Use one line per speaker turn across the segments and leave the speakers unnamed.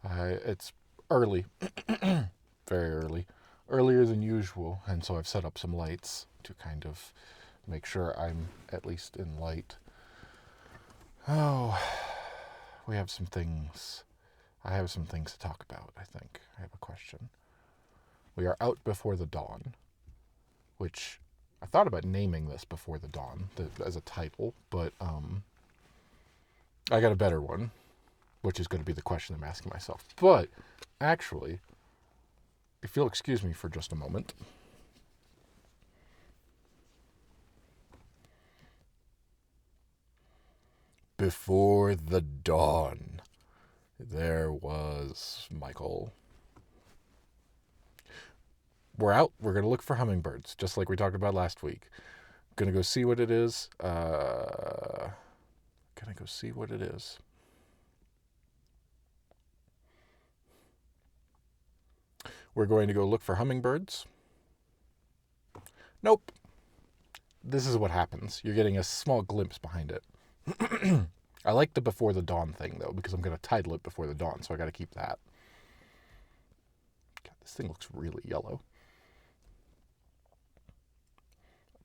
It's early, very early, earlier than usual, and so I've set up some lights to kind of make sure I'm at least in light. Oh, we have some things. I have some things to talk about, I think. I have a question. We are out before the dawn, which I thought about naming this Before the Dawn as a title, but I got a better one, which is going to be the question I'm asking myself. But actually, if you'll excuse me for just a moment. Before the dawn, there was Michael. We're out. We're going to look for hummingbirds, just like we talked about last week. Going to go see what it is. We're going to go look for hummingbirds. Nope. This is what happens. You're getting a small glimpse behind it. I like the Before the Dawn thing, though, because I'm going to title it Before the Dawn, so I got to keep that. God, this thing looks really yellow.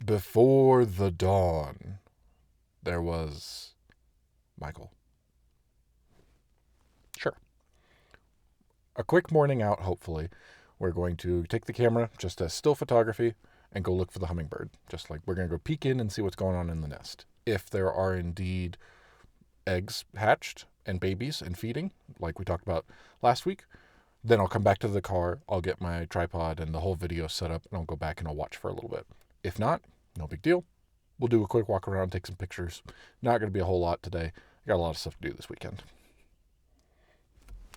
Before the dawn, there was Michael. Sure. A quick morning out, hopefully. We're going to take the camera, just as still photography, and go look for the hummingbird. Just like we're going to go peek in and see what's going on in the nest. If there are indeed eggs hatched and babies and feeding, like we talked about last week, then I'll come back to the car, I'll get my tripod and the whole video set up, and I'll go back and I'll watch for a little bit. If not, no big deal. We'll do a quick walk around, take some pictures. Not going to be a whole lot today. I got a lot of stuff to do this weekend.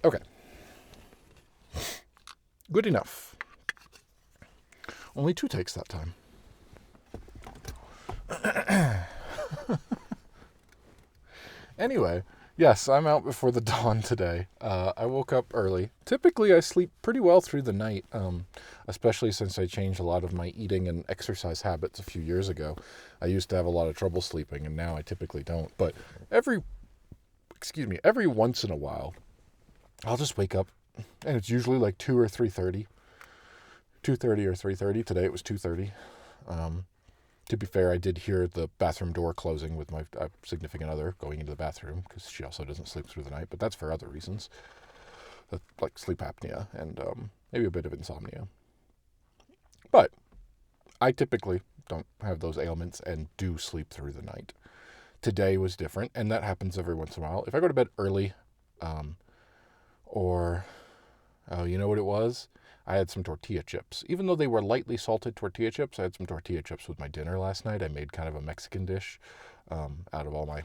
Okay. Good enough. Only 2 takes that time. Anyway, yes, I'm out before the dawn today. I woke up early. Typically, I sleep pretty well through the night, especially since I changed a lot of my eating and exercise habits a few years ago. I used to have a lot of trouble sleeping, and now I typically don't. But every once in a while, I'll just wake up, and it's usually like 2 or 3:30. 2:30 or 3:30. Today it was 2:30. To be fair, I did hear the bathroom door closing with my significant other going into the bathroom because she also doesn't sleep through the night, but that's for other reasons, like sleep apnea and maybe a bit of insomnia. But I typically don't have those ailments and do sleep through the night. Today was different, and that happens every once in a while. If I go to bed early, you know what it was? I had some tortilla chips. Even though they were lightly salted tortilla chips, I had some tortilla chips with my dinner last night. I made kind of a Mexican dish out of all my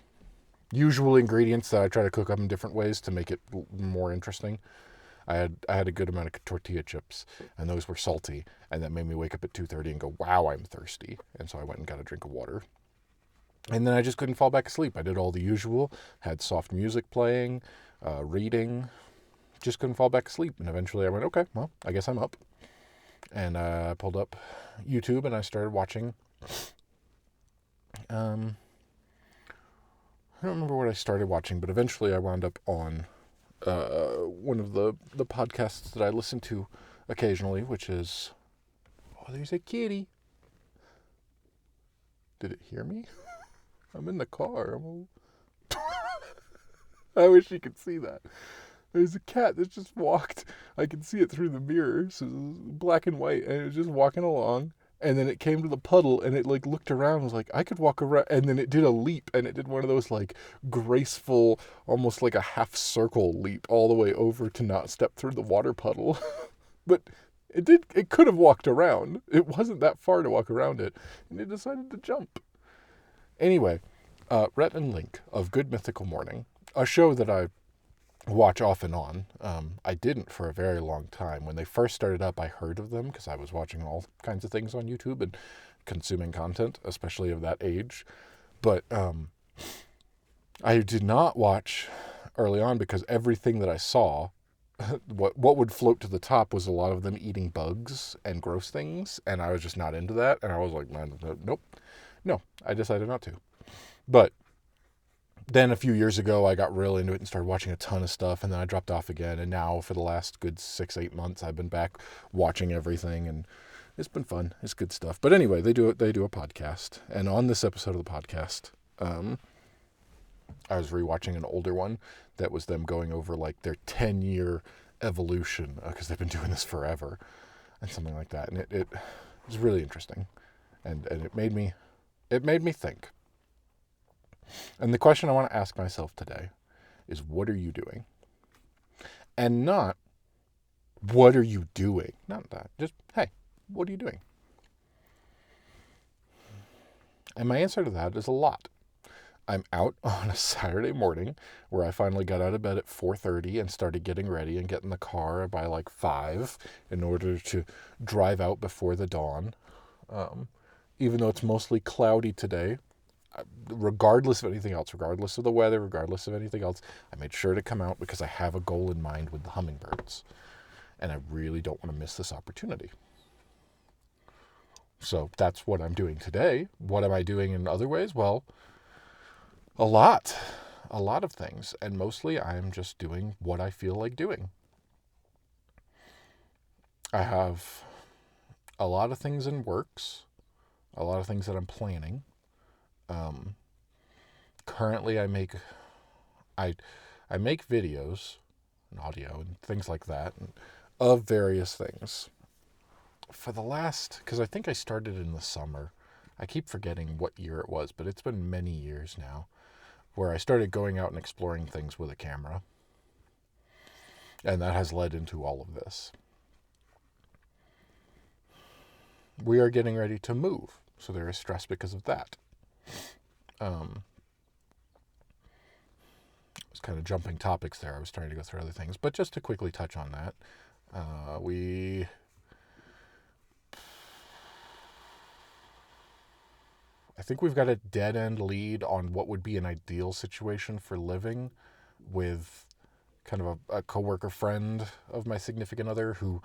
usual ingredients that I try to cook up in different ways to make it more interesting. I had a good amount of tortilla chips, and those were salty, and that made me wake up at 2:30 and go, wow, I'm thirsty. And so I went and got a drink of water. And then I just couldn't fall back asleep. I did all the usual, had soft music playing, reading, just couldn't fall back asleep. And eventually I went, okay, well, I guess I'm up. And I pulled up YouTube and I started watching. I don't remember what I started watching, but eventually I wound up on one of the podcasts that I listen to occasionally, which is, oh, there's a kitty. Did it hear me? I'm in the car. I wish you could see that. There's a cat that just walked. I can see it through the mirror. So it was black and white, and it was just walking along. And then it came to the puddle, and it like looked around and was like, I could walk around. And then it did a leap, and it did one of those like graceful, almost like a half circle leap all the way over to not step through the water puddle. But it could have walked around. It wasn't that far to walk around it. And it decided to jump. Anyway, Rhett and Link of Good Mythical Morning, a show that I watch off and on. I didn't for a very long time. When they first started up, I heard of them because I was watching all kinds of things on YouTube and consuming content, especially of that age. But I did not watch early on because everything that I saw, what would float to the top was a lot of them eating bugs and gross things, and I was just not into that. And I was like, man, nope. No, I decided not to. But Then a few years ago, I got real into it and started watching a ton of stuff, and then I dropped off again. And now, for the last good 6-8 months, I've been back watching everything, and it's been fun. It's good stuff. But anyway, they do a podcast, and on this episode of the podcast, I was rewatching an older one that was them going over like their 10-year evolution, because they've been doing this forever, and something like that. And it was really interesting, and it made me think. And the question I want to ask myself today is, what are you doing? And not, what are you doing? Not that. Just, hey, what are you doing? And my answer to that is a lot. I'm out on a Saturday morning where I finally got out of bed at 4:30 and started getting ready and get in the car by like 5 in order to drive out before the dawn. Even though it's mostly cloudy today, regardless of anything else, regardless of the weather, regardless of anything else, I made sure to come out because I have a goal in mind with the hummingbirds. And I really don't want to miss this opportunity. So that's what I'm doing today. What am I doing in other ways? Well, a lot of things. And mostly I'm just doing what I feel like doing. I have a lot of things in works, a lot of things that I'm planning. Currently I make videos and audio and things like that of various things. For the last, because I think I started in the summer. I keep forgetting what year it was, but it's been many years now, where I started going out and exploring things with a camera. And that has led into all of this. We are getting ready to move, so there is stress because of that. I was kind of jumping topics there. I was trying to go through other things. But just to quickly touch on that, I think we've got a dead-end lead on what would be an ideal situation for living with kind of a coworker friend of my significant other who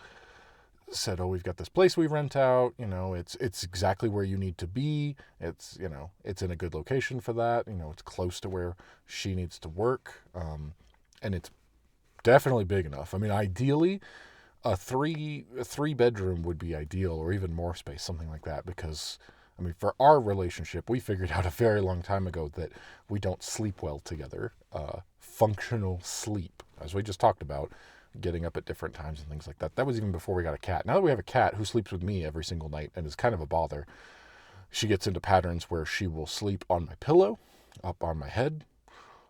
said, oh, we've got this place we rent out, it's exactly where you need to be. It's, it's in a good location for that. It's close to where she needs to work. And it's definitely big enough. I mean, ideally, a three bedroom would be ideal, or even more space, something like that, because for our relationship, we figured out a very long time ago that we don't sleep well together. Functional sleep, as we just talked about, getting up at different times and things like that. That was even before we got a cat. Now that we have a cat who sleeps with me every single night and is kind of a bother, she gets into patterns where she will sleep on my pillow, up on my head.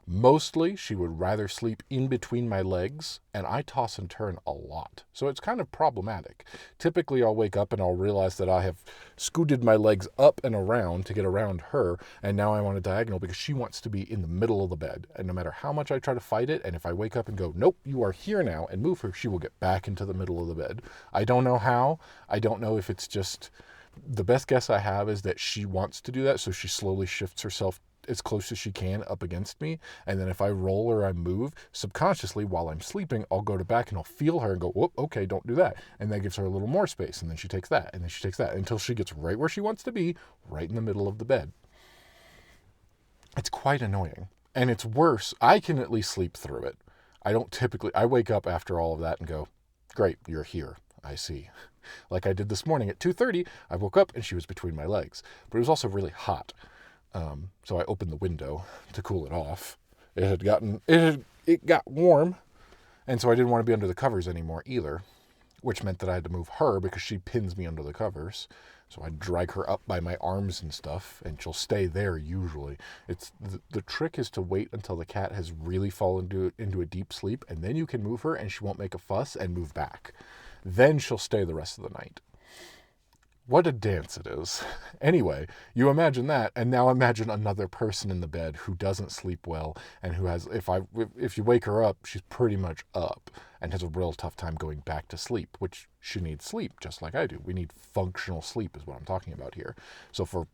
Mostly, she would rather sleep in between my legs, and I toss and turn a lot. So it's kind of problematic. Typically, I'll wake up and I'll realize that I have scooted my legs up and around to get around her, and now I'm on a diagonal because she wants to be in the middle of the bed. And no matter how much I try to fight it, and if I wake up and go, nope, you are here now, and move her, she will get back into the middle of the bed. I don't know how. I don't know if it's just... The best guess I have is that she wants to do that, so she slowly shifts herself as close as she can up against me, and then if I roll or I move, subconsciously while I'm sleeping, I'll go to back and I'll feel her and go, whoop, okay, don't do that. And that gives her a little more space, and then she takes that, and then she takes that, until she gets right where she wants to be, right in the middle of the bed. It's quite annoying. And it's worse. I can at least sleep through it. I wake up after all of that and go, great, you're here. I see. Like I did this morning at 2:30, I woke up and she was between my legs. But it was also really hot. So I opened the window to cool it off. It got warm, and so I didn't want to be under the covers anymore either, which meant that I had to move her because she pins me under the covers. So I drag her up by my arms and stuff, and she'll stay there usually. It's the trick is to wait until the cat has really fallen into a deep sleep, and then you can move her and she won't make a fuss and move back. Then she'll stay the rest of the night. What a dance it is. Anyway, you imagine that, and now imagine another person in the bed who doesn't sleep well, and who has, if you wake her up, she's pretty much up, and has a real tough time going back to sleep, which she needs sleep, just like I do. We need functional sleep is what I'm talking about here. So for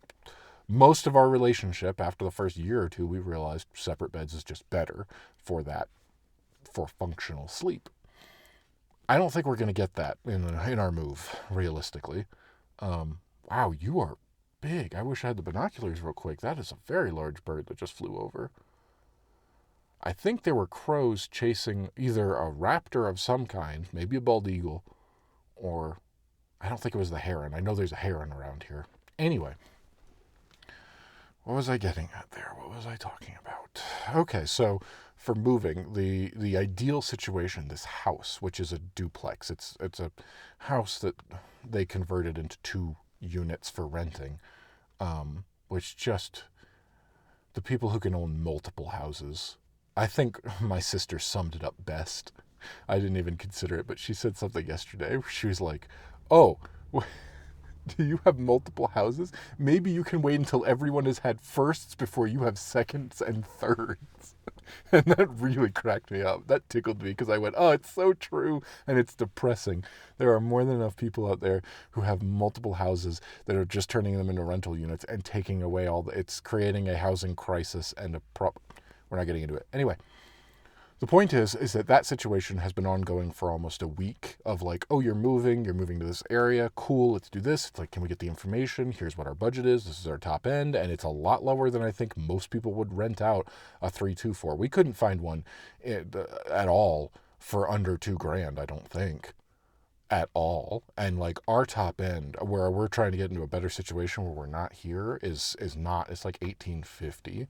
most of our relationship, after the first year or two, we realized separate beds is just better for functional sleep. I don't think we're going to get that in our move, realistically. Wow, you are big. I wish I had the binoculars real quick. That is a very large bird that just flew over. I think there were crows chasing either a raptor of some kind, maybe a bald eagle, or I don't think it was the heron. I know there's a heron around here. Anyway, what was I getting at there? What was I talking about? Okay, so for moving, the ideal situation, this house, which is a duplex, it's a house that they converted into 2 units for renting, which just the people who can own multiple houses. I think my sister summed it up best. I didn't even consider it, but she said something yesterday where she was like, "Oh, do you have multiple houses? Maybe you can wait until everyone has had firsts before you have seconds and thirds." And that really cracked me up. That tickled me because I went, "Oh, it's so true," and it's depressing. There are more than enough people out there who have multiple houses that are just turning them into rental units and taking away it's creating a housing crisis and we're not getting into it. Anyway, the point is that situation has been ongoing for almost a week of like, oh, you're moving to this area. Cool, let's do this. It's like, can we get the information? Here's what our budget is. This is our top end. And it's a lot lower than I think most people would rent out a 3-2 for. We couldn't find one at all for under $2,000, I don't think. At all. And like our top end, where we're trying to get into a better situation where we're not here, is not, it's like $1,850.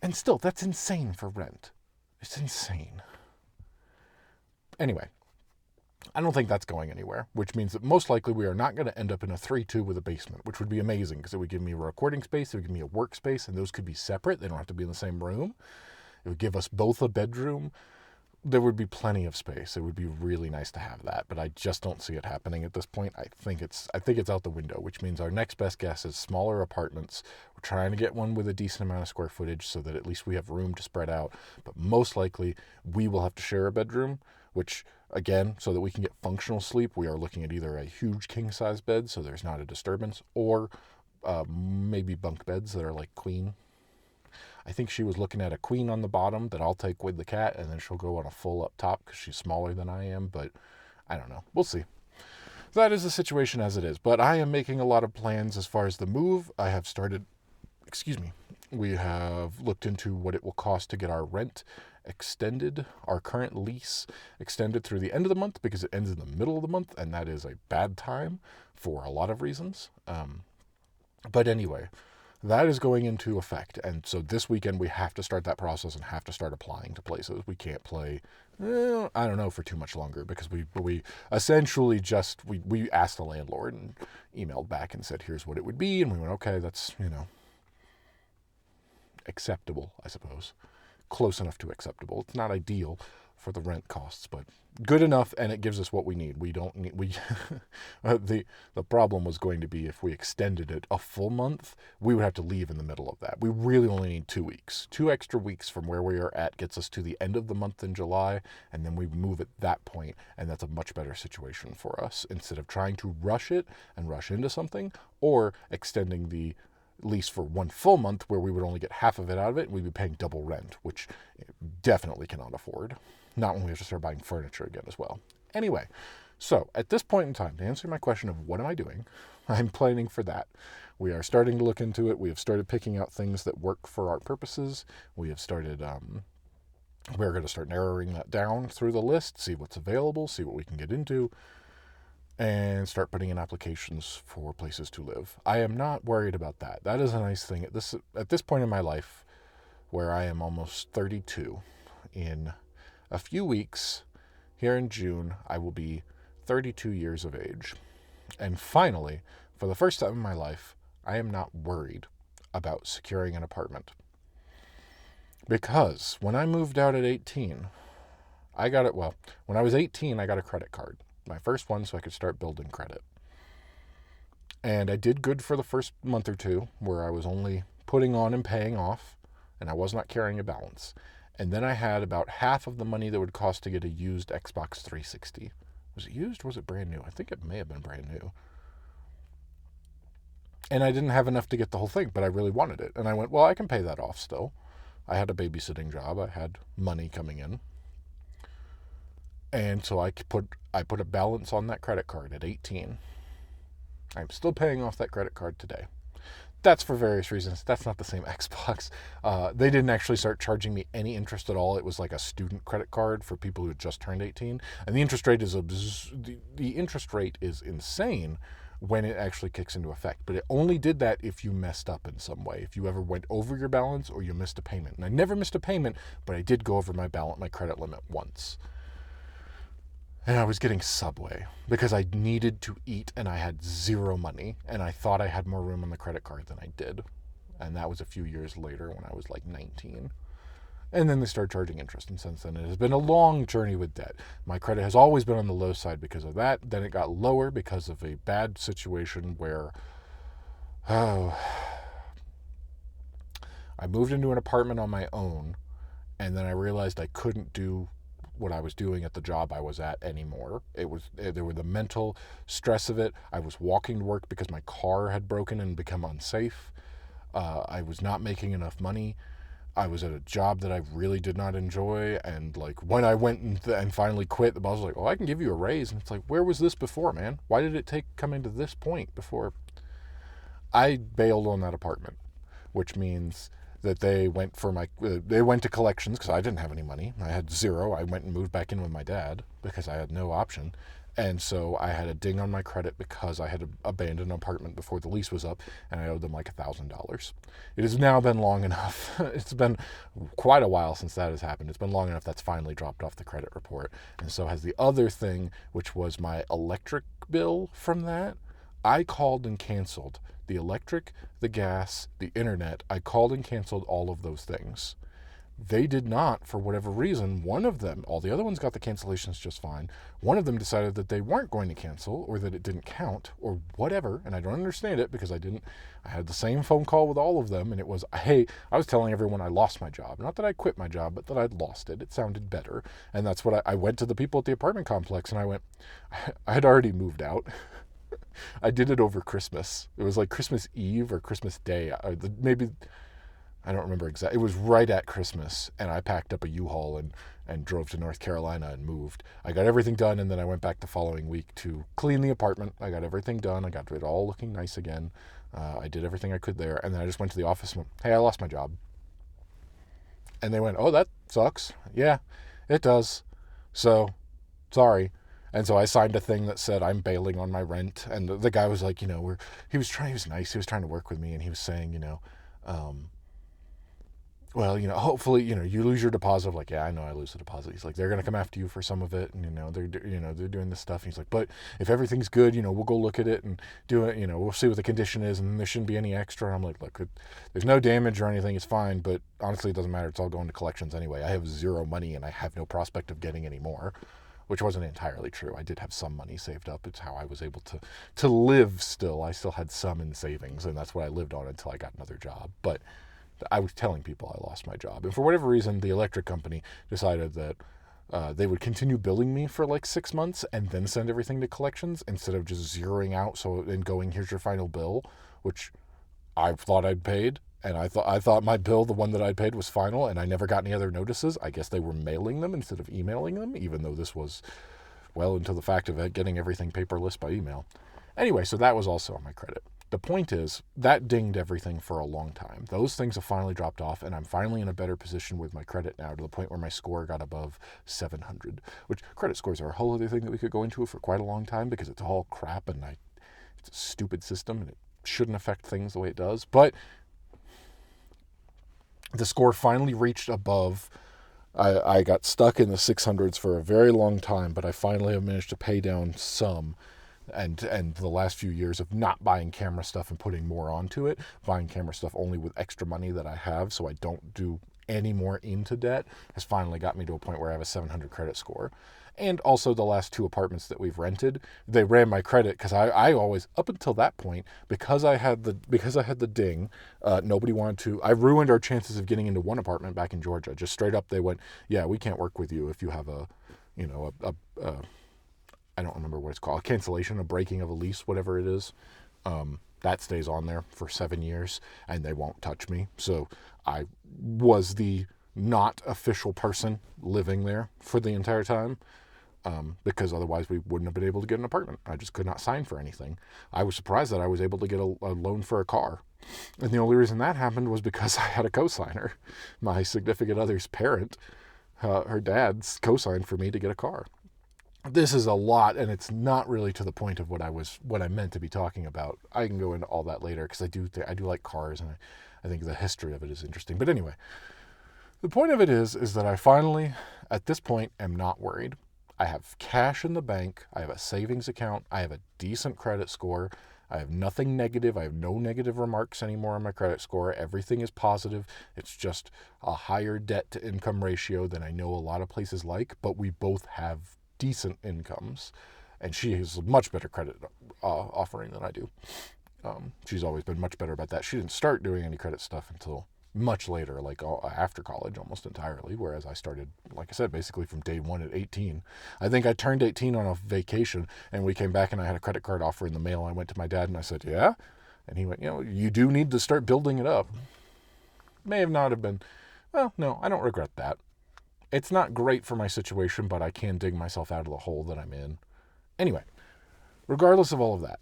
And still, that's insane for rent. It's insane. Anyway, I don't think that's going anywhere, which means that most likely we are not going to end up in a 3-2 with a basement, which would be amazing because it would give me a recording space, it would give me a workspace, and those could be separate. They don't have to be in the same room. It would give us both a bedroom. There would be plenty of space. It would be really nice to have that, but I just don't see it happening at this point. I think it's out the window, which means our next best guess is smaller apartments. We're trying to get one with a decent amount of square footage so that at least we have room to spread out, but most likely we will have to share a bedroom, which again, so that we can get functional sleep, we are looking at either a huge king size bed so there's not a disturbance, or maybe bunk beds that are like queen. I think she was looking at a queen on the bottom that I'll take with the cat, and then she'll go on a full up top because she's smaller than I am, but I don't know. We'll see. That is the situation as it is, but I am making a lot of plans as far as the move. I have started, we have looked into what it will cost to get our rent extended, our current lease extended through the end of the month because it ends in the middle of the month, and that is a bad time for a lot of reasons. But anyway, that is going into effect, and so this weekend we have to start that process and have to start applying to places. We can't play, I don't know, for too much longer because we essentially we asked the landlord and emailed back and said, here's what it would be, and we went, okay, that's, acceptable, I suppose. Close enough to acceptable. It's not ideal for the rent costs, but good enough, and it gives us what we need. We don't need the problem was going to be if we extended it a full month, we would have to leave in the middle of that. We really only need 2 weeks. 2 extra weeks from where we are at gets us to the end of the month in July, and then we move at that point, and that's a much better situation for us instead of trying to rush it and rush into something, or extending the lease for 1 full month where we would only get half of it out of it and we'd be paying double rent, which definitely cannot afford. Not when we have to start buying furniture again as well. Anyway, so at this point in time, to answer my question of what am I doing, I'm planning for that. We are starting to look into it. We have started picking out things that work for our purposes. We have started, we're going to start narrowing that down through the list, see what's available, see what we can get into, and start putting in applications for places to live. I am not worried about that. That is a nice thing. At this point in my life, where I am almost 32, in a few weeks, here in June, I will be 32 years of age. And finally, for the first time in my life, I am not worried about securing an apartment. Because when I moved out at 18, when I was 18, I got a credit card. My first one, so I could start building credit. And I did good for the first month or two, where I was only putting on and paying off, and I was not carrying a balance. And then I had about half of the money that would cost to get a used Xbox 360. Was it used or was it brand new? I think it may have been brand new. And I didn't have enough to get the whole thing, but I really wanted it. And I went, well, I can pay that off still. I had a babysitting job. I had money coming in. And so I put a balance on that credit card at 18. I'm still paying off that credit card today. that's for various reasons. That's not the same Xbox. They didn't actually start charging me any interest at all. It was like a student credit card for people who had just turned 18, and the interest rate is the interest rate is insane when it actually kicks into effect. But it only did that if you messed up in some way, if you ever went over your balance or you missed a payment. And I never missed a payment, but I did go over my credit limit once. And I was getting Subway because I needed to eat and I had zero money. And I thought I had more room on the credit card than I did. And that was a few years later when I was like 19. And then they started charging interest. And since then, it has been a long journey with debt. My credit has always been on the low side because of that. Then it got lower because of a bad situation where, I moved into an apartment on my own. And then I realized I couldn't do what I was doing at the job I was at anymore. There were the mental stress of it. I was walking to work because my car had broken and become unsafe. I was not making enough money. I was at a job that I really did not enjoy. And like when I went and finally quit, the boss was like, "Oh, I can give you a raise." And it's like, where was this before, man? Why did it take coming to this point before? I bailed on that apartment, which means that they went to collections because I didn't have any money. I had zero. I went and moved back in with my dad because I had no option. And so I had a ding on my credit because I had abandoned an apartment before the lease was up, and I owed them like $1,000. It has now been long enough. It's been quite a while since that has happened. It's been long enough that's finally dropped off the credit report. And so has the other thing, which was my electric bill from that. I called and canceled the electric, the gas, the internet. I called and canceled all of those things. They did not, for whatever reason. One of them, all the other ones got the cancellations just fine. One of them decided that they weren't going to cancel or that it didn't count or whatever. And I don't understand it because I had the same phone call with all of them. And it was, hey, I was telling everyone I lost my job. Not that I quit my job, but that I'd lost it. It sounded better. And that's what I went to the people at the apartment complex and I went, I had already moved out. I did it over Christmas. It was like Christmas Eve or Christmas Day. Maybe, I don't remember exactly. It was right at Christmas, and I packed up a U-Haul and drove to North Carolina and moved. I got everything done, and then I went back the following week to clean the apartment. I got everything done. I got it all looking nice again. I did everything I could there, and then I just went to the office and went, hey, I lost my job. And they went, oh, that sucks. Yeah, it does. So, sorry. And so I signed a thing that said I'm bailing on my rent. And the guy was like, he was nice. He was trying to work with me. And he was saying, hopefully, you lose your deposit. I'm like, yeah, I know I lose the deposit. He's like, they're going to come after you for some of it. And, they're doing this stuff. And he's like, but if everything's good, we'll go look at it and do it. We'll see what the condition is. And there shouldn't be any extra. And I'm like, look, there's no damage or anything. It's fine. But honestly, it doesn't matter. It's all going to collections anyway. I have zero money and I have no prospect of getting any more. Which wasn't entirely true. I did have some money saved up. It's how I was able to live still. I still had some in savings, and that's what I lived on until I got another job. But I was telling people I lost my job. And for whatever reason, the electric company decided that they would continue billing me for like 6 months and then send everything to collections instead of just zeroing out and going, here's your final bill, which I thought I'd paid. And I thought my bill, the one that I paid, was final, and I never got any other notices. I guess they were mailing them instead of emailing them, even though this was well into the fact of getting everything paperless by email. Anyway, so that was also on my credit. The point is, that dinged everything for a long time. Those things have finally dropped off, and I'm finally in a better position with my credit now, to the point where my score got above 700, which credit scores are a whole other thing that we could go into for quite a long time, because it's all crap, and it's a stupid system, and it shouldn't affect things the way it does. But the score finally reached above. I got stuck in the 600s for a very long time, but I finally have managed to pay down some. And the last few years of not buying camera stuff and putting more onto it, buying camera stuff only with extra money that I have so I don't do any more into debt, has finally got me to a point where I have a 700 credit score. And also the last 2 apartments that we've rented, they ran my credit because I always, up until that point, because I had the ding, nobody wanted to. I ruined our chances of getting into one apartment back in Georgia. Just straight up, they went, yeah, we can't work with you if you have a I don't remember what it's called, a cancellation, a breaking of a lease, whatever it is. That stays on there for 7 years, and they won't touch me. So I was the not official person living there for the entire time. because otherwise we wouldn't have been able to get an apartment. I just could not sign for anything. I was surprised that I was able to get a loan for a car. And the only reason that happened was because I had a cosigner. My significant other's parent, her dad's co-signed for me to get a car. This is a lot, and it's not really to the point of what I meant to be talking about. I can go into all that later because I do like cars, and I think the history of it is interesting. But anyway, the point of it is that I finally, at this point, am not worried. I have cash in the bank. I have a savings account. I have a decent credit score. I have nothing negative. I have no negative remarks anymore on my credit score. Everything is positive. It's just a higher debt to income ratio than I know a lot of places like, but we both have decent incomes. And she has a much better credit offering than I do. She's always been much better about that. She didn't start doing any credit stuff until much later, like after college almost entirely, whereas I started, like I said, basically from day one at 18. I think I turned 18 on a vacation, and we came back and I had a credit card offer in the mail. I went to my dad and I said, yeah? And he went, you do need to start building it up. May have not have been, well, no, I don't regret that. It's not great for my situation, but I can dig myself out of the hole that I'm in. Anyway, regardless of all of that,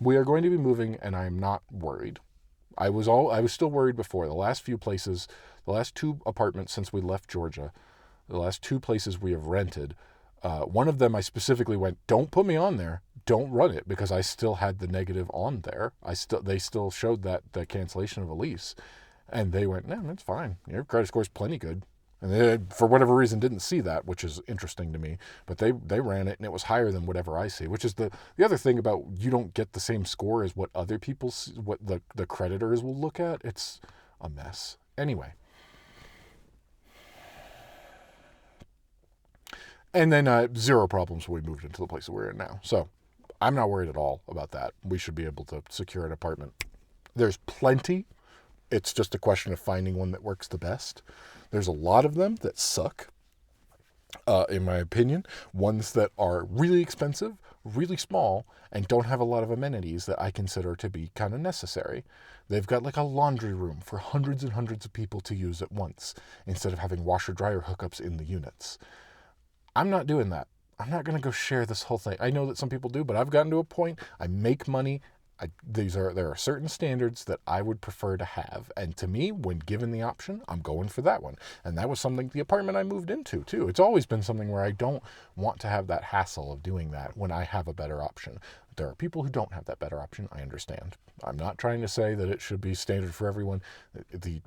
we are going to be moving, and I'm not worried. I was still worried before. The last few places, the last 2 apartments since we left Georgia, the last 2 places we have rented, one of them I specifically went, don't put me on there. Don't run it, because I still had the negative on there. They still showed that the cancellation of a lease, and they went, no, that's fine. Your credit score is plenty good. And they, for whatever reason, didn't see that, which is interesting to me. But they ran it, and it was higher than whatever I see, which is the other thing about you don't get the same score as what other people see, what the creditors will look at. It's a mess. Anyway. And then 0 problems when we moved into the place that we're in now. So I'm not worried at all about that. We should be able to secure an apartment. There's plenty. It's just a question of finding one that works the best. There's a lot of them that suck, in my opinion. Ones that are really expensive, really small, and don't have a lot of amenities that I consider to be kind of necessary. They've got like a laundry room for hundreds and hundreds of people to use at once, instead of having washer-dryer hookups in the units. I'm not doing that. I'm not going to go share this whole thing. I know that some people do, but I've gotten to a point, I make money. There are certain standards that I would prefer to have. And to me, when given the option, I'm going for that one. And that was something, the apartment I moved into too. It's always been something where I don't want to have that hassle of doing that when I have a better option. There are people who don't have that better option. I understand. I'm not trying to say that it should be standard for everyone.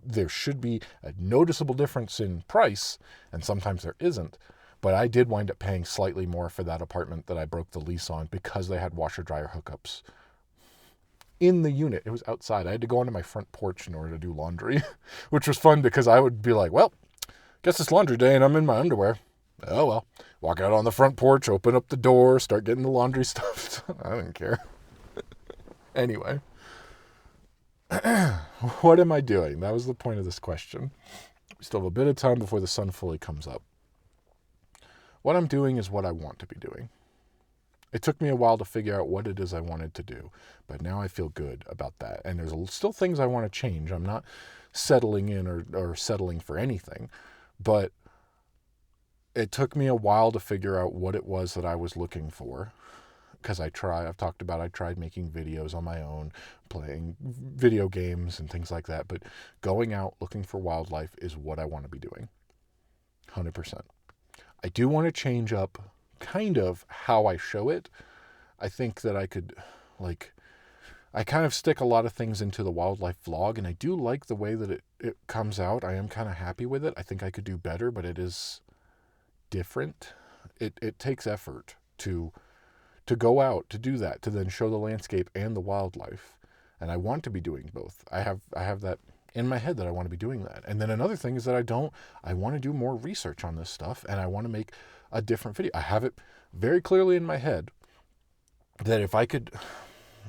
There should be a noticeable difference in price, and sometimes there isn't. But I did wind up paying slightly more for that apartment that I broke the lease on because they had washer-dryer hookups in the unit. It was outside. I had to go onto my front porch in order to do laundry, which was fun because I would be like, well, guess it's laundry day and I'm in my underwear. Oh, well, walk out on the front porch, open up the door, start getting the laundry stuff. I didn't care. Anyway, what am I doing? That was the point of this question. We still have a bit of time before the sun fully comes up. What I'm doing is what I want to be doing. It took me a while to figure out what it is I wanted to do, but now I feel good about that. And there's still things I want to change. I'm not settling in or settling for anything, but it took me a while to figure out what it was that I was looking for. Because I tried making videos on my own, playing video games and things like that, but going out looking for wildlife is what I want to be doing. 100%. I do want to change up kind of how I show it. I think that I could, I kind of stick a lot of things into the wildlife vlog, and I do like the way that it comes out. I am kind of happy with it. I think I could do better, but it is different. It takes effort to go out, to do that, to then show the landscape and the wildlife. And I want to be doing both. I have that in my head that I want to be doing that. And then another thing is that I want to do more research on this stuff, and I want to make a different video. I have it very clearly in my head that if I could,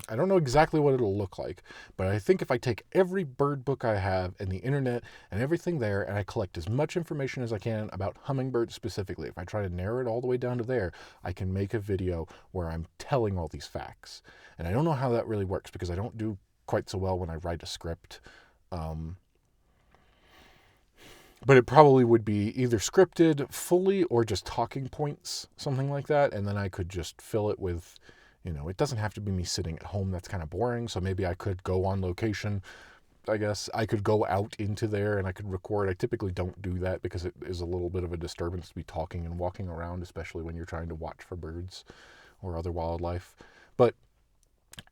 I don't know exactly what it'll look like, but I think if I take every bird book I have and the internet and everything there, and I collect as much information as I can about hummingbirds specifically, if I try to narrow it all the way down to there, I can make a video where I'm telling all these facts. And I don't know how that really works because I don't do quite so well when I write a script. But it probably would be either scripted fully or just talking points, something like that. And then I could just fill it with, it doesn't have to be me sitting at home. That's kind of boring. So maybe I could go on location. I guess I could go out into there and I could record. I typically don't do that because it is a little bit of a disturbance to be talking and walking around, especially when you're trying to watch for birds or other wildlife. But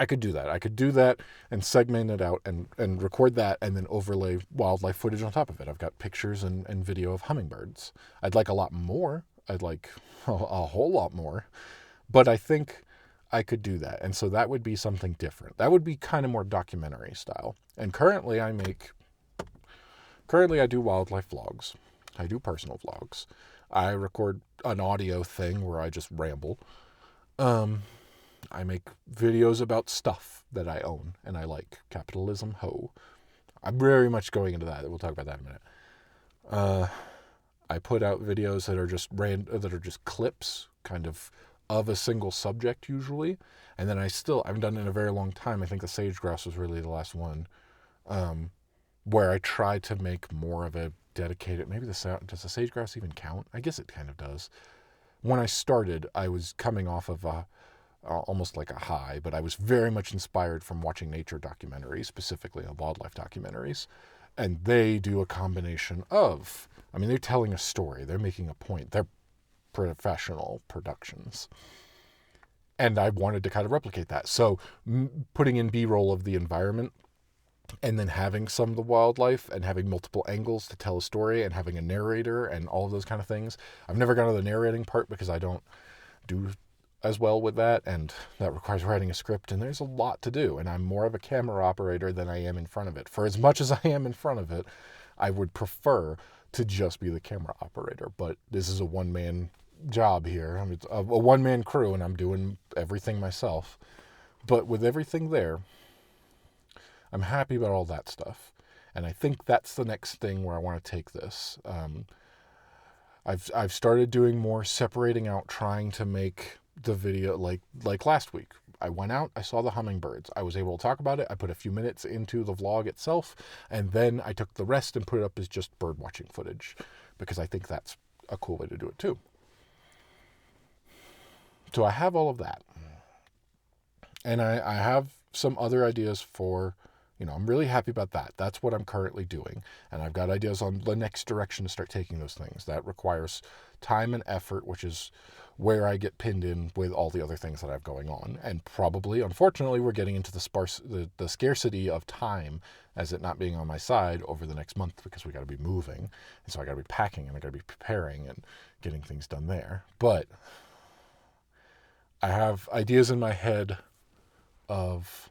I could do that. I could do that and segment it out and record that and then overlay wildlife footage on top of it. I've got pictures and video of hummingbirds. I'd like a lot more. I'd like a whole lot more. But I think I could do that. And so that would be something different. That would be kind of more documentary style. And currently I do wildlife vlogs. I do personal vlogs. I record an audio thing where I just ramble. I make videos about stuff that I own and I like. Capitalism Ho. I'm very much going into that. We'll talk about that in a minute. I put out videos that are just clips, kind of a single subject usually, and then I haven't done it in a very long time. I think the sage grouse was really the last one, where I tried to make more of a dedicated. Maybe does the sage grouse even count? I guess it kind of does. When I started, I was coming off of almost like a high, but I was very much inspired from watching nature documentaries, specifically wildlife documentaries, and they do a combination of. They're telling a story. They're making a point. They're professional productions. And I wanted to kind of replicate that. So putting in B-roll of the environment and then having some of the wildlife and having multiple angles to tell a story and having a narrator and all of those kind of things. I've never gone to the narrating part because I don't do as well with that, and that requires writing a script, and there's a lot to do, and I'm more of a camera operator than I am in front of it. For as much as I am in front of it, I would prefer to just be the camera operator, but this is a one-man job here. It's a one-man crew, and I'm doing everything myself. But with everything there, I'm happy about all that stuff. And I think that's the next thing where I want to take this. I've started doing more separating out, trying to make the video like last week. I went out, I saw the hummingbirds. I was able to talk about it. I put a few minutes into the vlog itself, and then I took the rest and put it up as just bird watching footage because I think that's a cool way to do it too. So I have all of that. And I have some other ideas for, I'm really happy about that. That's what I'm currently doing. And I've got ideas on the next direction to start taking those things. That requires time and effort, which is where I get pinned in with all the other things that I have going on. And probably, unfortunately, we're getting into the scarcity of time as it not being on my side over the next month because we got to be moving. And so I got to be packing and I got to be preparing and getting things done there. But I have ideas in my head of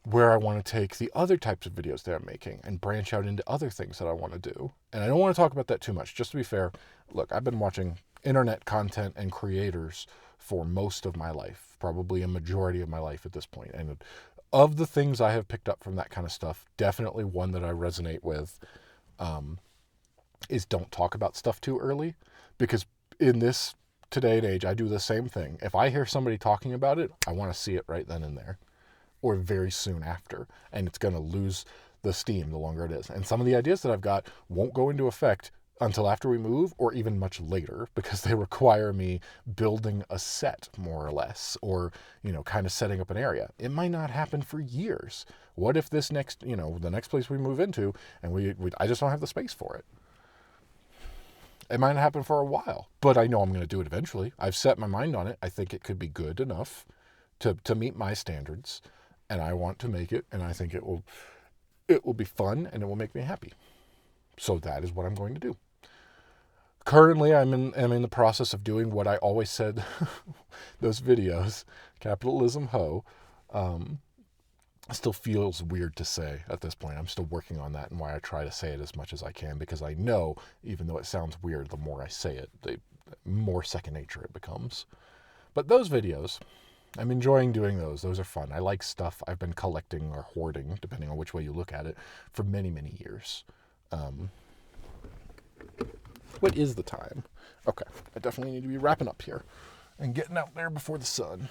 where I want to take the other types of videos that I'm making and branch out into other things that I want to do. And I don't want to talk about that too much. Just to be fair, look, I've been watching internet content and creators for most of my life, probably a majority of my life at this point. And of the things I have picked up from that kind of stuff, definitely one that I resonate with is don't talk about stuff too early. Because in this today and age, I do the same thing. If I hear somebody talking about it, I want to see it right then and there. Or very soon after, and it's going to lose the steam the longer it is. And some of the ideas that I've got won't go into effect until after we move, or even much later, because they require me building a set, more or less, or, kind of setting up an area. It might not happen for years. What if this next, the next place we move into, and I just don't have the space for it? It might not happen for a while, but I know I'm going to do it eventually. I've set my mind on it. I think it could be good enough to meet my standards. And I want to make it, and I think it will be fun, and it will make me happy. So that is what I'm going to do. Currently, I'm in the process of doing what I always said, those videos, Capitalism Ho, still feels weird to say at this point. I'm still working on that and why I try to say it as much as I can, because I know, even though it sounds weird, the more I say it, the more second nature it becomes. But those videos, I'm enjoying doing those. Those are fun. I like stuff I've been collecting or hoarding, depending on which way you look at it, for many, many years. What is the time? Okay, I definitely need to be wrapping up here and getting out there before the sun.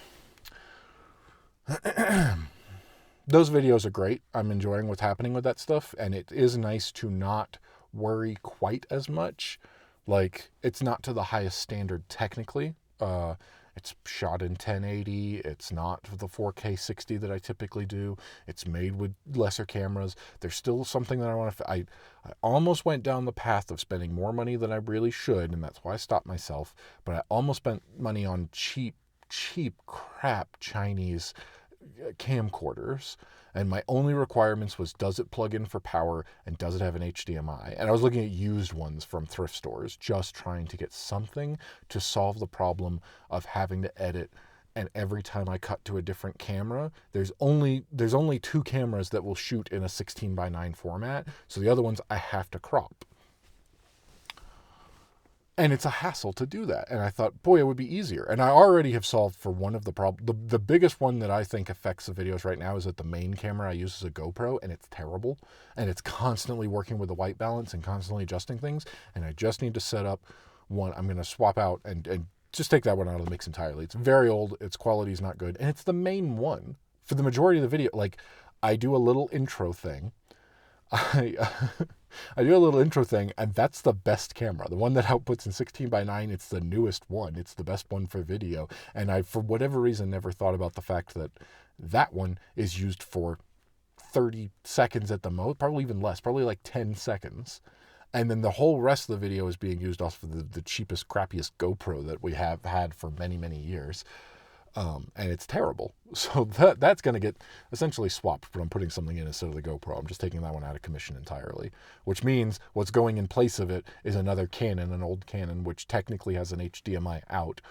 Those videos are great. I'm enjoying what's happening with that stuff, and it is nice to not worry quite as much. Like, it's not to the highest standard technically. It's shot in 1080. It's not the 4K 60 that I typically do. It's made with lesser cameras. There's still something that I want to... I almost went down the path of spending more money than I really should, and that's why I stopped myself. But I almost spent money on cheap crap Chinese camcorders, and my only requirements was, does it plug in for power and does it have an HDMI? And I was looking at used ones from thrift stores, just trying to get something to solve the problem of having to edit, and every time I cut to a different camera, there's only 2 cameras that will shoot in a 16:9 format, so the other ones I have to crop. And it's a hassle to do that. And I thought, boy, it would be easier. And I already have solved for one of the problems. The biggest one that I think affects the videos right now is that the main camera I use is a GoPro, and it's terrible. And it's constantly working with the white balance and constantly adjusting things. And I just need to set up one. I'm going to swap out and just take that one out of the mix entirely. It's very old. Its quality is not good. And it's the main one. For the majority of the video, like, I do a little intro thing. I do a little intro thing, and that's the best camera. The one that outputs in 16:9, it's the newest one. It's the best one for video. And I, for whatever reason, never thought about the fact that that one is used for 30 seconds at the most, probably even less, probably like 10 seconds. And then the whole rest of the video is being used off of the cheapest, crappiest GoPro that we have had for many, many years. And it's terrible. So that's going to get essentially swapped, but I'm putting something in instead of the GoPro. I'm just taking that one out of commission entirely, which means what's going in place of it is another Canon, an old Canon, which technically has an HDMI out,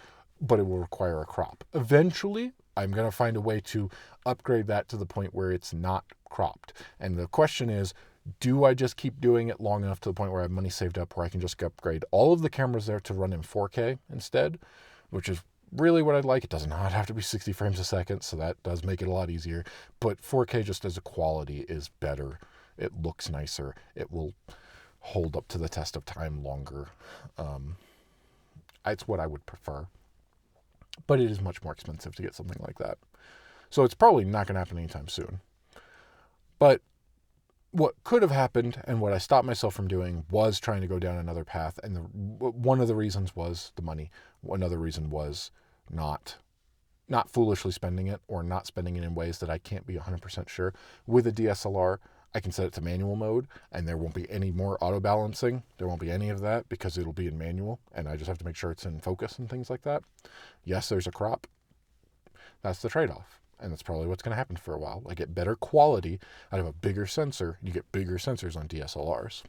but it will require a crop. Eventually, I'm going to find a way to upgrade that to the point where it's not cropped. And the question is, do I just keep doing it long enough to the point where I have money saved up where I can just upgrade all of the cameras there to run in 4K instead, which is really what I'd like. It does not have to be 60 frames a second, so that does make it a lot easier. But 4K just as a quality is better. It looks nicer. It will hold up to the test of time longer. It's what I would prefer. But it is much more expensive to get something like that. So it's probably not going to happen anytime soon. But what could have happened, and what I stopped myself from doing, was trying to go down another path. And one of the reasons was the money. Another reason was not foolishly spending it, or not spending it in ways that I can't be 100% sure. With a DSLR, I can set it to manual mode, and there won't be any more auto balancing. There won't be any of that because it'll be in manual, and I just have to make sure it's in focus and things like that. Yes, there's a crop. That's the trade-off. And that's probably what's going to happen for a while. I get better quality out of a bigger sensor. You get bigger sensors on DSLRs.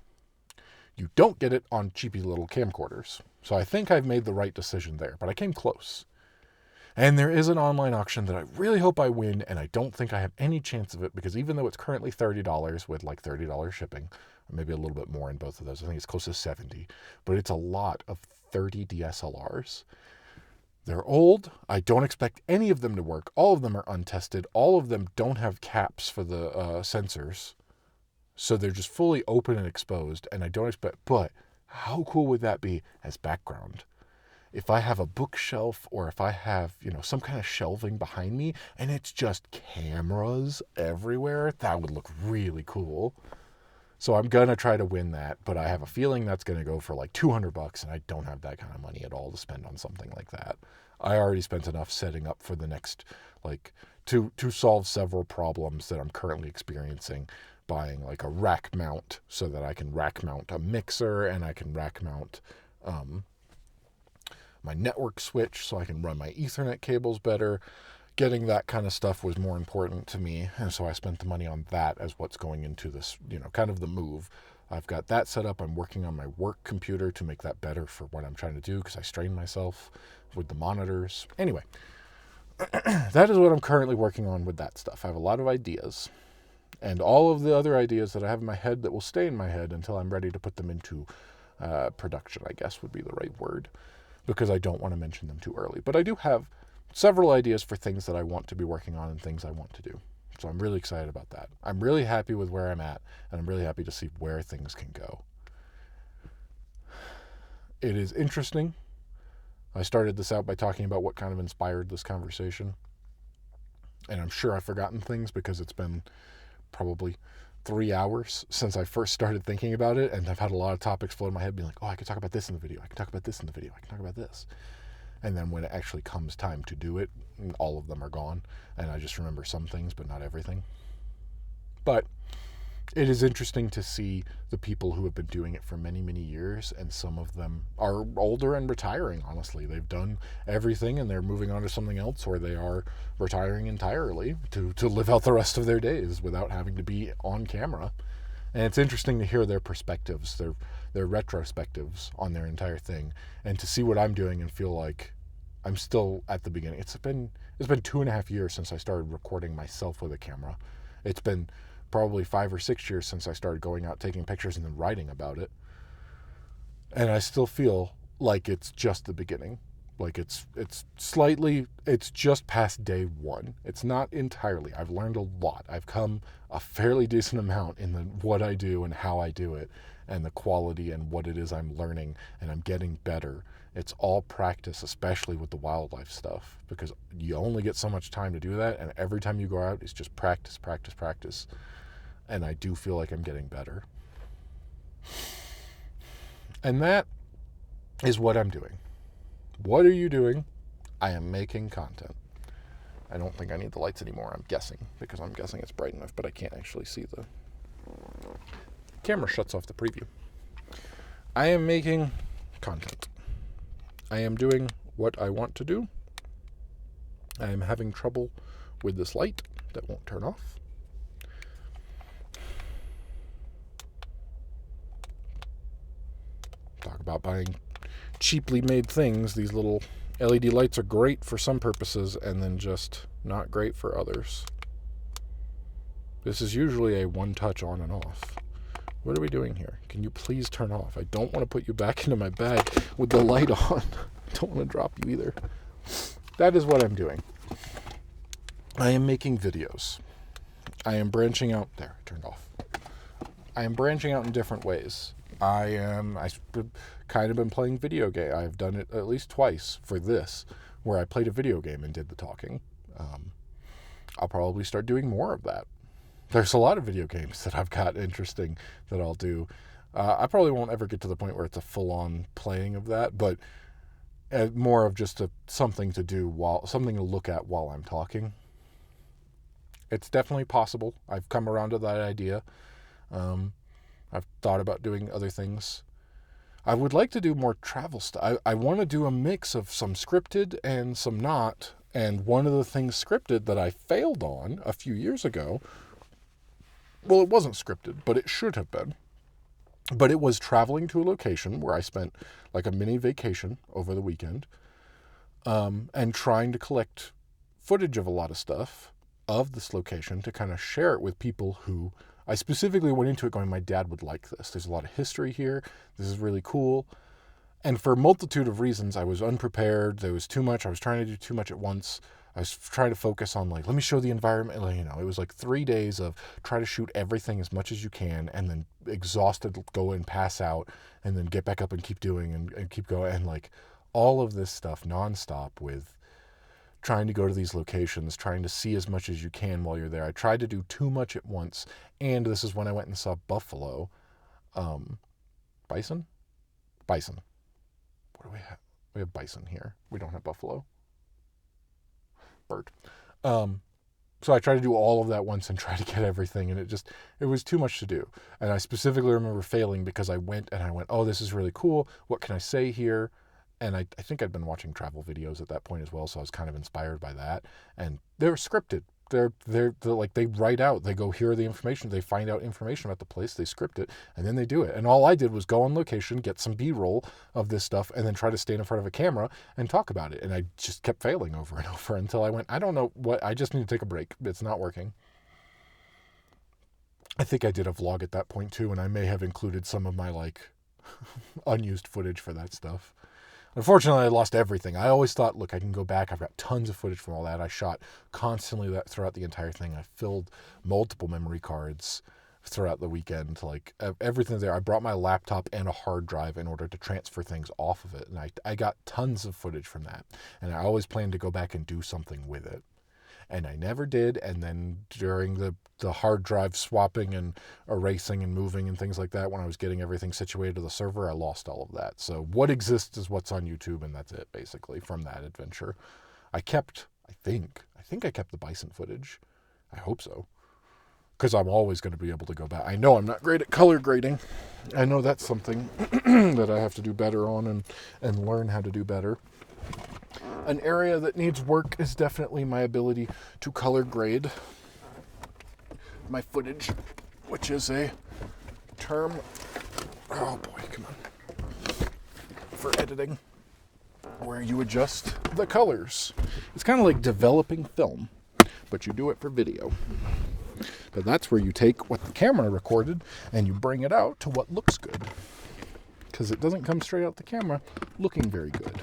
You don't get it on cheapy little camcorders. So I think I've made the right decision there, but I came close. And there is an online auction that I really hope I win, and I don't think I have any chance of it, because even though it's currently $30 with like $30 shipping, or maybe a little bit more in both of those, I think it's close to 70, but it's a lot of 30 DSLRs. They're old. I don't expect any of them to work. All of them are untested. All of them don't have caps for the sensors. So they're just fully open and exposed, and I don't expect... But how cool would that be as background? If I have a bookshelf, or if I have, some kind of shelving behind me, and it's just cameras everywhere, that would look really cool. So I'm going to try to win that, but I have a feeling that's going to go for like $200, and I don't have that kind of money at all to spend on something like that. I already spent enough setting up for the next, to solve several problems that I'm currently experiencing, buying like a rack mount so that I can rack mount a mixer, and I can rack mount my network switch so I can run my Ethernet cables better. Getting that kind of stuff was more important to me, and so I spent the money on that as what's going into this, kind of the move. I've got that set up. I'm working on my work computer to make that better for what I'm trying to do, because I strain myself with the monitors. Anyway, that is what I'm currently working on with that stuff. I have a lot of ideas, and all of the other ideas that I have in my head that will stay in my head until I'm ready to put them into production, I guess would be the right word, because I don't want to mention them too early. But I do have several ideas for things that I want to be working on and things I want to do. So I'm really excited about that. I'm really happy with where I'm at, and I'm really happy to see where things can go. It is interesting. I started this out by talking about what kind of inspired this conversation. And I'm sure I've forgotten things because it's been probably 3 hours since I first started thinking about it, and I've had a lot of topics float in my head being like, oh, I could talk about this in the video, I could talk about this in the video, I can talk about this. And then when it actually comes time to do it, all of them are gone, and I just remember some things but not everything. But it is interesting to see the people who have been doing it for many, many years, and some of them are older and retiring, honestly. They've done everything and they're moving on to something else, or they are retiring entirely to live out the rest of their days without having to be on camera. And it's interesting to hear their perspectives, their retrospectives on their entire thing, and to see what I'm doing and feel like I'm still at the beginning. It's been 2.5 years since I started recording myself with a camera. It's been probably 5 or 6 years since I started going out, taking pictures, and then writing about it. And I still feel like it's just the beginning. Like it's just past day one. It's not entirely. I've learned a lot. I've come a fairly decent amount in what I do and how I do it, and the quality and what it is I'm learning, and I'm getting better. It's all practice, especially with the wildlife stuff, because you only get so much time to do that, and every time you go out, it's just practice, practice, practice. And I do feel like I'm getting better. And that is what I'm doing. What are you doing? I am making content. I don't think I need the lights anymore, I'm guessing, because I'm guessing it's bright enough, but I can't actually see the camera shuts off the preview. I am making content. I am doing what I want to do. I am having trouble with this light that won't turn off. Talk about buying cheaply made things. These little LED lights are great for some purposes and then just not great for others. This is usually a one-touch on and off. What are we doing here? Can you please turn off? I don't want to put you back into my bag with the light on. I don't want to drop you either. That is what I'm doing. I am making videos. I am branching out. There, it turned off. I am branching out in different ways. I've kind of been playing video game. I've done it at least twice for this, where I played a video game and did the talking. I'll probably start doing more of that. There's a lot of video games that I've got interesting that I'll do. I probably won't ever get to the point where it's a full-on playing of that, but more of just something to do something to look at while I'm talking. It's definitely possible. I've come around to that idea. I've thought about doing other things. I would like to do more travel stuff. I want to do a mix of some scripted and some not. And one of the things scripted that I failed on a few years ago, well, it wasn't scripted, but it should have been. But it was traveling to a location where I spent like a mini vacation over the weekend, and trying to collect footage of a lot of stuff of this location to kind of share it with people who I specifically went into it going, my dad would like this. There's a lot of history here. This is really cool. And for a multitude of reasons, I was unprepared. There was too much. I was trying to do too much at once. I was trying to focus on let me show the environment. It was like 3 days of try to shoot everything as much as you can, and then exhausted, go and pass out, and then get back up and keep doing and keep going. And all of this stuff nonstop with trying to go to these locations, trying to see as much as you can while you're there. I tried to do too much at once, and this is when I went and saw buffalo. Bison? Bison. What do we have? We have bison here. We don't have buffalo. Bird. So I tried to do all of that once and try to get everything, and it was too much to do. And I specifically remember failing because I went, oh, this is really cool. What can I say here? And I think I'd been watching travel videos at that point as well, so I was kind of inspired by that. And they're scripted. They're they write out, they go, here are the information, they find out information about the place, they script it, and then they do it. And all I did was go on location, get some B-roll of this stuff, and then try to stand in front of a camera and talk about it. And I just kept failing over and over until I went, I don't know what, I just need to take a break. It's not working. I think I did a vlog at that point too, and I may have included some of my unused footage for that stuff. Unfortunately, I lost everything. I always thought, look, I can go back. I've got tons of footage from all that. I shot constantly throughout the entire thing. I filled multiple memory cards throughout the weekend. Everything there. I brought my laptop and a hard drive in order to transfer things off of it. And I got tons of footage from that. And I always planned to go back and do something with it. And I never did. And then during the hard drive swapping and erasing and moving and things like that, when I was getting everything situated to the server, I lost all of that. So what exists is what's on YouTube, and that's it, basically, from that adventure. I think I kept the bison footage. I hope so. Because I'm always going to be able to go back. I know I'm not great at color grading. I know that's something that I have to do better on and learn how to do better. An area that needs work is definitely my ability to color grade my footage, which is a term, oh boy, come on, for editing, where you adjust the colors. It's kind of like developing film, but you do it for video. But that's where you take what the camera recorded and you bring it out to what looks good. Because it doesn't come straight out the camera looking very good.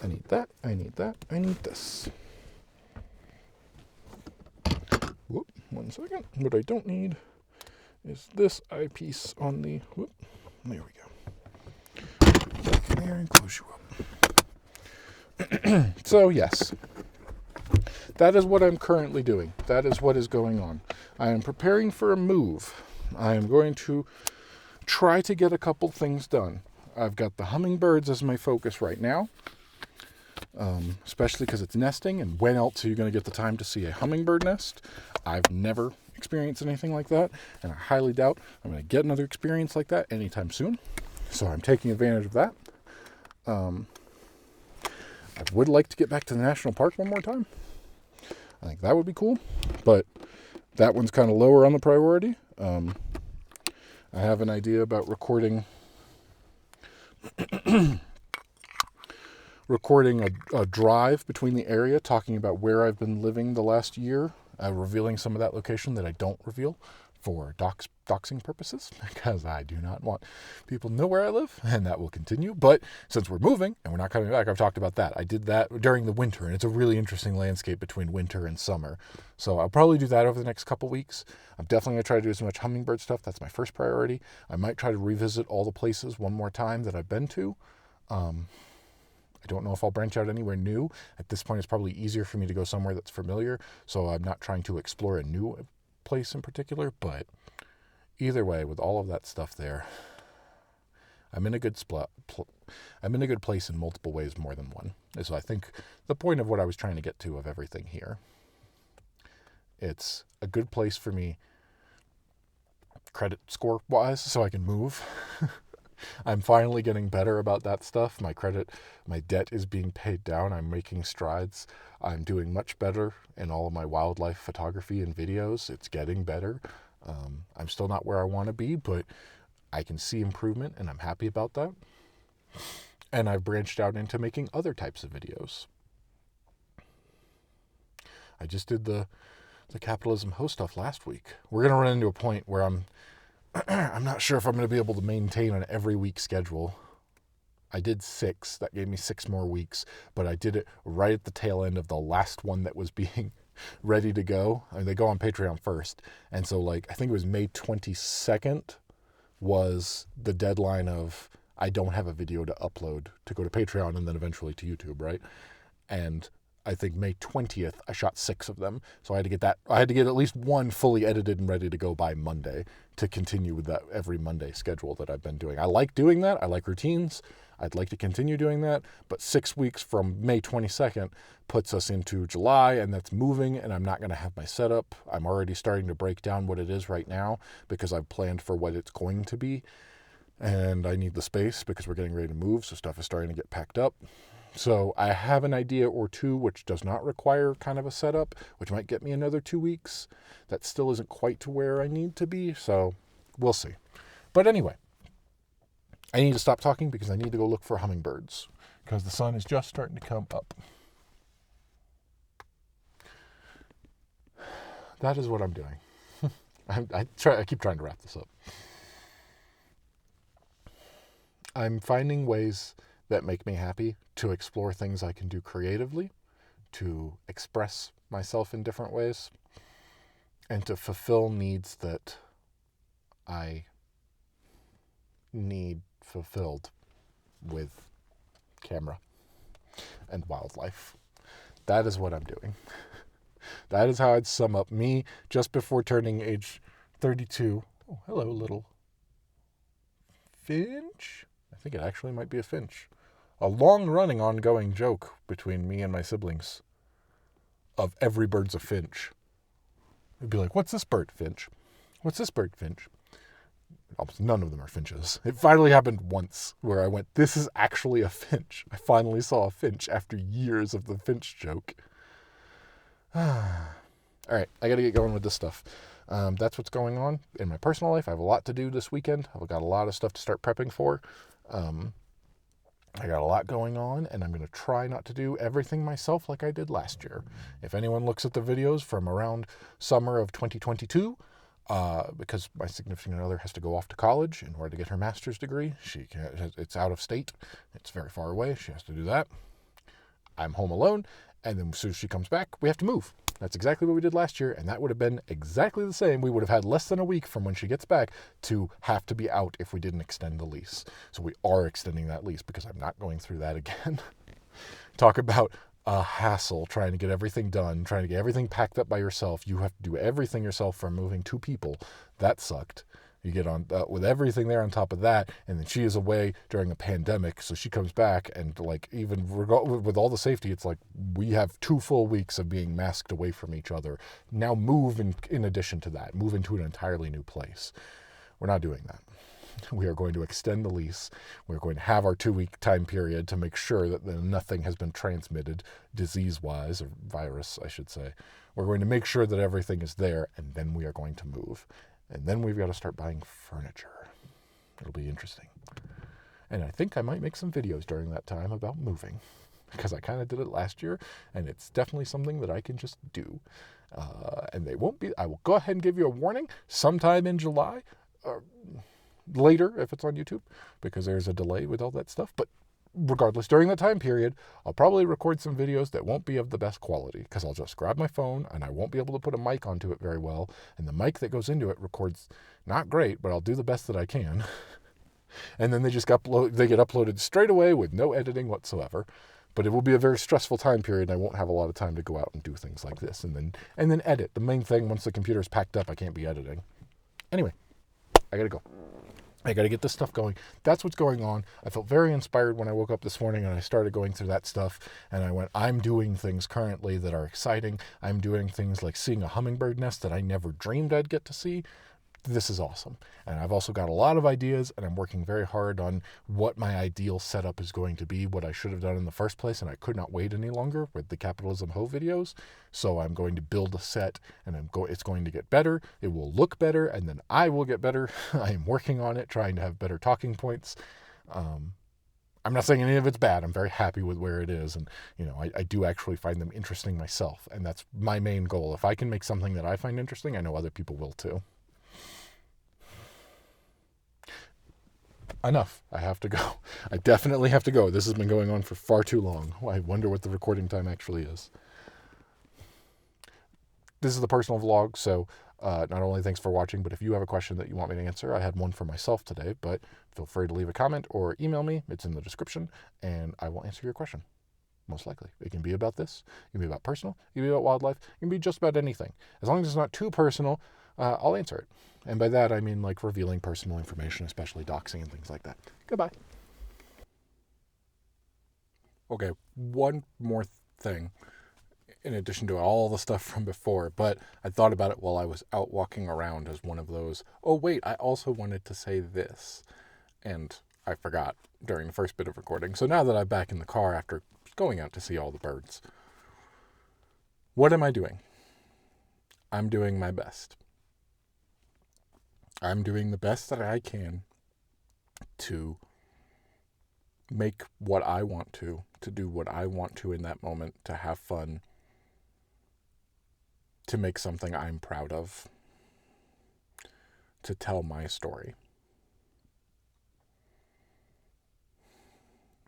I need that, I need that, I need this. Whoop, 1 second. What I don't need is this eyepiece on the, whoop, there we go. Back in there and close you up. So yes, that is what I'm currently doing. That is what is going on. I am preparing for a move. I am going to try to get a couple things done. I've got the hummingbirds as my focus right now. Especially because it's nesting, and when else are you going to get the time to see a hummingbird nest? I've never experienced anything like that, and I highly doubt I'm going to get another experience like that anytime soon. So I'm taking advantage of that. I would like to get back to the national park one more time. I think that would be cool, but that one's kind of lower on the priority. I have an idea about recording a drive between the area, talking about where I've been living the last year, revealing some of that location that I don't reveal for doxing purposes, because I do not want people to know where I live, and that will continue. But since we're moving and we're not coming back, I've talked about that. I did that during the winter, and it's a really interesting landscape between winter and summer. So I'll probably do that over the next couple weeks. I'm definitely going to try to do as much hummingbird stuff. That's my first priority. I might try to revisit all the places one more time that I've been to. I don't know if I'll branch out anywhere new. At this point, it's probably easier for me to go somewhere that's familiar, so I'm not trying to explore a new place in particular. But either way, with all of that stuff there, I'm in a good I'm in a good place in multiple ways, more than one. So I think the point of what I was trying to get to of everything here, it's a good place for me credit score wise, so I can move. I'm finally getting better about that stuff. My debt is being paid down. I'm making strides. I'm doing much better in all of my wildlife photography and videos. It's getting better. I'm still not where I want to be, but I can see improvement, and I'm happy about that. And I've branched out into making other types of videos. I just did the Capitalism Ho stuff last week. We're going to run into a point where I'm not sure if I'm going to be able to maintain an every week schedule. I did 6. That gave me 6 more weeks, but I did it right at the tail end of the last one that was being ready to go. I mean, they go on Patreon first. And so I think it was May 22nd was the deadline of I don't have a video to upload to go to Patreon and then eventually to YouTube, right? And I think May 20th, I shot 6 of them. So I had to get at least one fully edited and ready to go by Monday to continue with that every Monday schedule that I've been doing. I like doing that. I like routines. I'd like to continue doing that. But 6 weeks from May 22nd puts us into July, and that's moving, and I'm not going to have my setup. I'm already starting to break down what it is right now because I've planned for what it's going to be. And I need the space because we're getting ready to move, so stuff is starting to get packed up. So I have an idea or two which does not require kind of a setup, which might get me another 2 weeks. That still isn't quite to where I need to be, so we'll see. But anyway, I need to stop talking because I need to go look for hummingbirds because the sun is just starting to come up. That is what I'm doing. I keep trying to wrap this up. I'm finding ways that make me happy to explore things I can do creatively, to express myself in different ways, and to fulfill needs that I need fulfilled with camera and wildlife. That is what I'm doing. That is how I'd sum up me just before turning age 32. Oh, hello, little finch. I think it actually might be a finch. A long-running, ongoing joke between me and my siblings of every bird's a finch. It'd be like, what's this bird, Finch? What's this bird, Finch? Almost none of them are finches. It finally happened once where I went, this is actually a finch. I finally saw a finch after years of the finch joke. All right, I got to get going with this stuff. That's what's going on in my personal life. I have a lot to do this weekend. I've got a lot of stuff to start prepping for. I got a lot going on, and I'm going to try not to do everything myself like I did last year. If anyone looks at the videos from around summer of 2022, because my significant other has to go off to college in order to get her master's degree. It's out of state. It's very far away. She has to do that. I'm home alone, and then as soon as she comes back, we have to move. That's exactly what we did last year, and that would have been exactly the same. We would have had less than a week from when she gets back to have to be out if we didn't extend the lease. So we are extending that lease because I'm not going through that again. Talk about a hassle trying to get everything done, trying to get everything packed up by yourself. You have to do everything yourself from moving two people. That sucked. You get on with everything there on top of that, and then she is away during a pandemic, so she comes back, and like even with all the safety, it's like we have 2 full weeks of being masked away from each other. Now move in addition to that, move into an entirely new place. We're not doing that. We are going to extend the lease. We're going to have our 2-week time period to make sure that nothing has been transmitted disease-wise, or virus, I should say. We're going to make sure that everything is there, and then we are going to move. And then we've got to start buying furniture. It'll be interesting. And I think I might make some videos during that time about moving, because I kind of did it last year, and it's definitely something that I can just do. And they won't be, I will go ahead and give you a warning, sometime in July, or later if it's on YouTube, because there's a delay with all that stuff. But regardless, during that time period, I'll probably record some videos that won't be of the best quality, because I'll just grab my phone and I won't be able to put a mic onto it very well. And the mic that goes into it records not great, but I'll do the best that I can. And then they get uploaded straight away with no editing whatsoever. But it will be a very stressful time period, and I won't have a lot of time to go out and do things like this and then edit. The main thing, once the computer's packed up, I can't be editing. Anyway, I gotta go. I got to get this stuff going. That's what's going on. I felt very inspired when I woke up this morning and I started going through that stuff. And I went, I'm doing things currently that are exciting. I'm doing things like seeing a hummingbird nest that I never dreamed I'd get to see. This is awesome. And I've also got a lot of ideas, and I'm working very hard on what my ideal setup is going to be, what I should have done in the first place, and I could not wait any longer with the Capitalism Ho videos. So I'm going to build a set, and it's going to get better. It will look better, and then I will get better. I am working on it, trying to have better talking points. I'm not saying any of it's bad. I'm very happy with where it is, and I do actually find them interesting myself, and that's my main goal. If I can make something that I find interesting, I know other people will too. Enough. I have to go. I definitely have to go. This has been going on for far too long. I wonder what the recording time actually is. This is the personal vlog, so not only thanks for watching, but if you have a question that you want me to answer, I had one for myself today, but feel free to leave a comment or email me. It's in the description, and I will answer your question. Most likely. It can be about this. It can be about personal. It can be about wildlife. It can be just about anything. As long as it's not too personal, I'll answer it. And by that, I mean like revealing personal information, especially doxing and things like that. Goodbye. Okay, one more thing in addition to all the stuff from before, but I thought about it while I was out walking around as one of those, oh wait, I also wanted to say this. And I forgot during the first bit of recording. So now that I'm back in the car after going out to see all the birds, what am I doing? I'm doing my best. I'm doing the best that I can to make what I want to do what I want to in that moment, to have fun, to make something I'm proud of, to tell my story.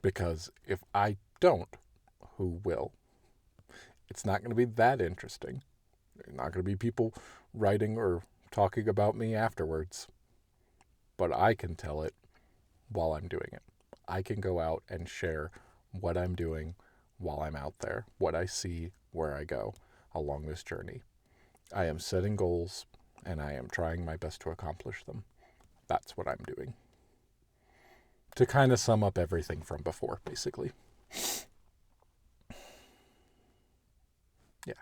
Because if I don't, who will? It's not going to be that interesting. There's not going to be people writing or talking about me afterwards, but I can tell it while I'm doing it. I can go out and share what I'm doing while I'm out there, what I see, where I go along this journey. I am setting goals and I am trying my best to accomplish them. That's what I'm doing. To kind of sum up everything from before, basically. Yeah.